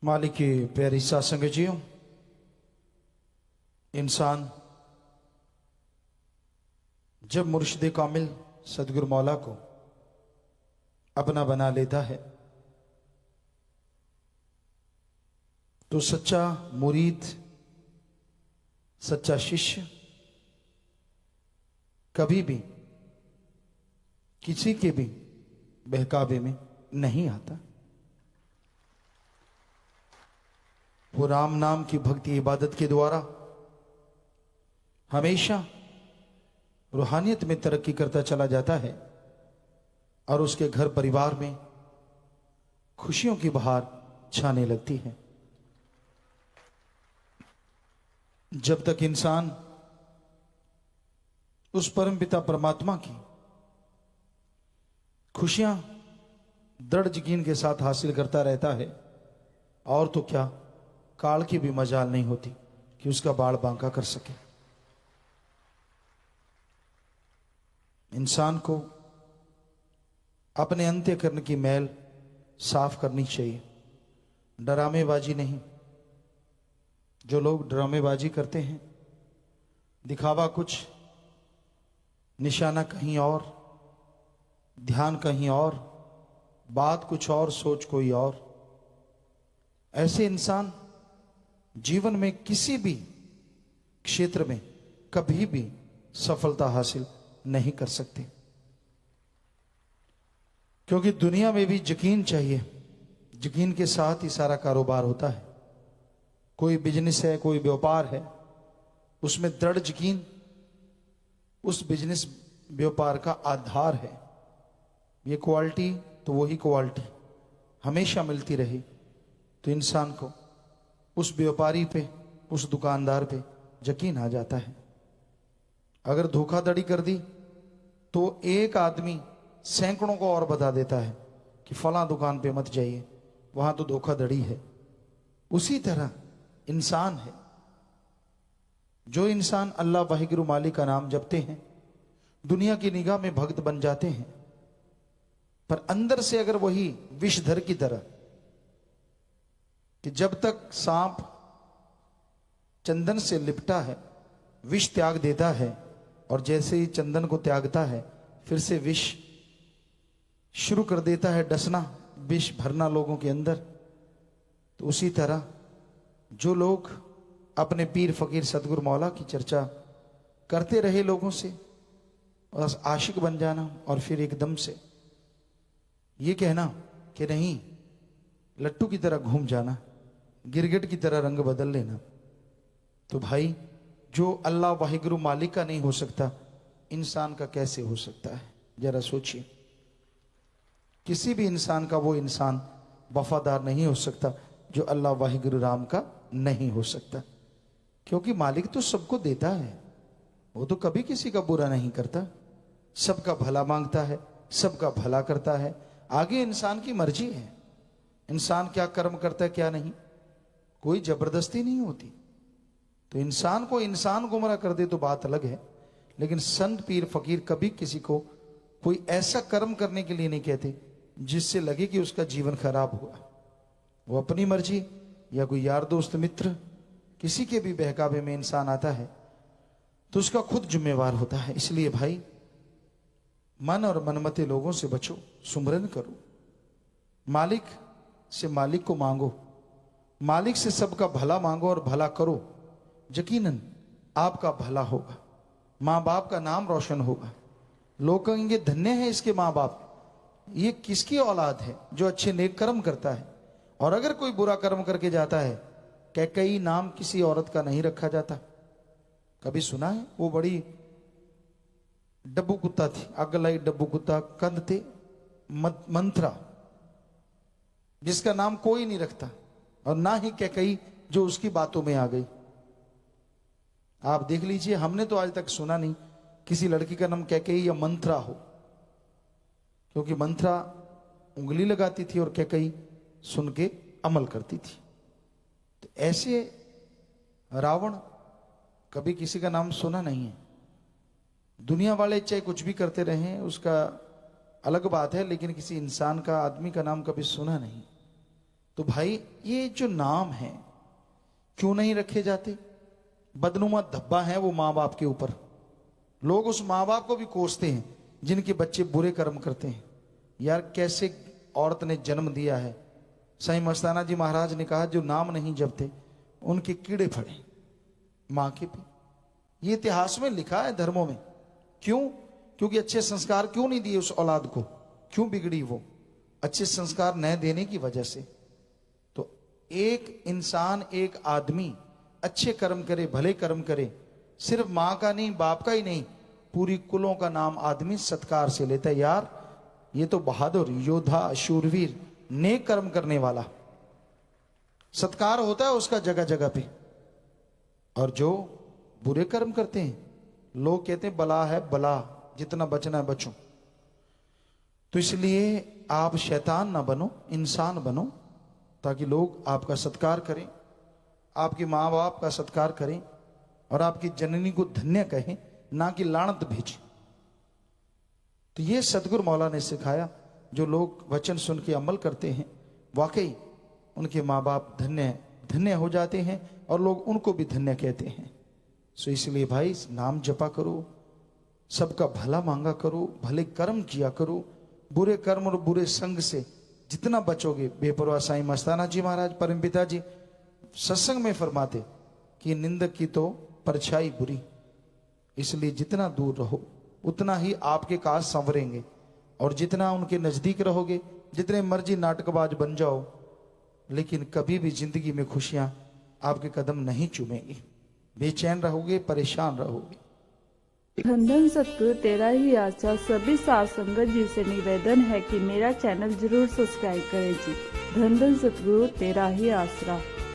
मालिक की प्यारी साथ संगतियों, इंसान जब मुर्शिद कामिल सदगुरु मौला को अपना बना लेता है तो सच्चा मुरीद, सच्चा शिष्य कभी भी किसी के भी बहकावे में नहीं आता। वो राम नाम की भक्ति इबादत के द्वारा हमेशा रूहानियत में तरक्की करता चला जाता है और उसके घर परिवार में खुशियों की बहार छाने लगती है। जब तक इंसान उस परमपिता परमात्मा की खुशियां दृढ़ यकीन के साथ हासिल करता रहता है, और तो क्या काल की भी मजाल नहीं होती कि उसका बाड़ बांका कर सके। इंसान को अपने अंतःकरण की मैल साफ करनी चाहिए, ड्रामेबाजी नहीं। जो लोग ड्रामेबाजी करते हैं, दिखावा कुछ, निशाना कहीं और, ध्यान कहीं और, बात कुछ और, सोच कोई और, ऐसे इंसान जीवन में किसी भी क्षेत्र में कभी भी सफलता हासिल नहीं कर सकते। क्योंकि दुनिया में भी यकीन चाहिए, यकीन के साथ ही सारा कारोबार होता है। कोई बिजनेस है, कोई व्यापार है, उसमें दृढ़ यकीन उस बिजनेस व्यापार का आधार है। ये क्वालिटी तो वही क्वालिटी हमेशा मिलती रहे तो इंसान को उस व्यापारी पे, उस दुकानदार पे यकीन आ जाता है। अगर धोखाधड़ी कर दी तो एक आदमी सैकड़ों को और बता देता है कि फलां दुकान पे मत जाइए, वहां तो धोखाधड़ी है। उसी तरह इंसान है। जो इंसान अल्लाह वाहिगुरु मालिक का नाम जपते हैं, दुनिया की निगाह में भक्त बन जाते हैं, पर अंदर से अगर वही विषधर की तरह कि जब तक सांप चंदन से लिपटा है विष त्याग देता है, और जैसे ही चंदन को त्यागता है फिर से विष शुरू कर देता है डसना, विष भरना लोगों के अंदर। तो उसी तरह जो लोग अपने पीर फकीर सदगुरु मौला की चर्चा करते रहे लोगों से, और आशिक बन जाना और फिर एकदम से ये कहना कि नहीं, लट्टू की तरह घूम जाना, गिरगिट की तरह रंग बदल लेना, तो भाई जो अल्लाह वाहिगुरु मालिक का नहीं हो सकता, इंसान का कैसे हो सकता है? जरा सोचिए। किसी भी इंसान का वो इंसान वफादार नहीं हो सकता जो अल्लाह वाहिगुरु राम का नहीं हो सकता। क्योंकि मालिक तो सबको देता है, वो तो कभी किसी का बुरा नहीं करता, सबका भला मांगता है, सबका भला करता है। आगे इंसान की मर्जी है, इंसान क्या कर्म करता है क्या नहीं, कोई जबरदस्ती नहीं होती। तो इंसान को इंसान गुमराह कर दे तो बात अलग है, लेकिन संत पीर फकीर कभी किसी को कोई ऐसा कर्म करने के लिए नहीं कहते जिससे लगे कि उसका जीवन खराब हुआ। वो अपनी मर्जी या कोई यार दोस्त मित्र किसी के भी बहकावे में इंसान आता है तो उसका खुद जिम्मेवार होता है। इसलिए भाई मन और मनमते लोगों से बचो, सुमरन करो, मालिक से मालिक को मांगो, मालिक से सबका भला मांगो और भला करो। यकीनन आपका भला होगा, माँ बाप का नाम रोशन होगा, लोग कहेंगे धन्य है इसके माँ बाप, ये किसकी औलाद है जो अच्छे नेक कर्म करता है। और अगर कोई बुरा कर्म करके जाता है, कैकई नाम किसी औरत का नहीं रखा जाता। कभी सुना है? वो बड़ी डब्बू कुत्ता थी, अगलाई डब्बू कुत्ता, कंद थे मंत्रा, जिसका नाम कोई नहीं रखता, और ना ही कैकई जो उसकी बातों में आ गई। आप देख लीजिए, हमने तो आज तक सुना नहीं किसी लड़की का नाम कैकई या मंत्रा हो, क्योंकि मंत्रा उंगली लगाती थी और कैकई सुन के अमल करती थी। तो ऐसे रावण कभी किसी का नाम सुना नहीं है। दुनिया वाले चाहे कुछ भी करते रहें, उसका अलग बात है, लेकिन किसी इंसान का, आदमी का नाम कभी सुना नहीं। तो भाई ये जो नाम है क्यों नहीं रखे जाते? बदनुमा धब्बा है वो माँ बाप के ऊपर। लोग उस माँ बाप को भी कोसते हैं जिनके बच्चे बुरे कर्म करते हैं। यार कैसे औरत ने जन्म दिया है। साईं मस्ताना जी महाराज ने कहा जो नाम नहीं जपते उनके कीड़े फड़े माँ के पे। ये इतिहास में लिखा है, धर्मों में। क्यों? क्योंकि अच्छे संस्कार क्यों नहीं दिए उस औलाद को, क्यों बिगड़ी वो? अच्छे संस्कार न देने की वजह से। तो एक इंसान, एक आदमी अच्छे कर्म करे, भले कर्म करे, सिर्फ मां का नहीं, बाप का ही नहीं, पूरी कुलों का नाम आदमी सत्कार से लेता है। यार ये तो बहादुर योद्धा, शूरवीर, नेक कर्म करने वाला, सत्कार होता है उसका जगह जगह पे। और जो बुरे कर्म करते हैं लोग कहते हैं बला है बला, जितना बचना है बचो। तो इसलिए आप शैतान ना बनो, इंसान बनो, ताकि लोग आपका सत्कार करें, आपके माँ बाप का सत्कार करें और आपकी जननी को धन्य कहें, ना कि लानत भेजें। तो ये सतगुरु मौला ने सिखाया। जो लोग वचन सुन के अमल करते हैं वाकई उनके माँ बाप धन्य धन्य हो जाते हैं और लोग उनको भी धन्य कहते हैं। सो इसलिए भाई नाम जपा करो, सबका भला मांगा करो, भले कर्म किया करो। बुरे कर्म और बुरे संग से जितना बचोगे, बेपरवाह साईं मस्ताना जी महाराज परमपिता जी सत्संग में फरमाते कि निंदक की तो परछाई बुरी, इसलिए जितना दूर रहो उतना ही आपके काज संवरेंगे। और जितना उनके नजदीक रहोगे, जितने मर्जी नाटकबाज बन जाओ, लेकिन कभी भी जिंदगी में खुशियां आपके कदम नहीं चूमेंगी। बेचैन रहोगे, परेशान रहोगे। धन धन सतगुरु तेरा ही आसरा। सभी साध संगत जी से निवेदन है कि मेरा चैनल जरूर सब्सक्राइब करें जी। धन धन सतगुरु तेरा ही आसरा।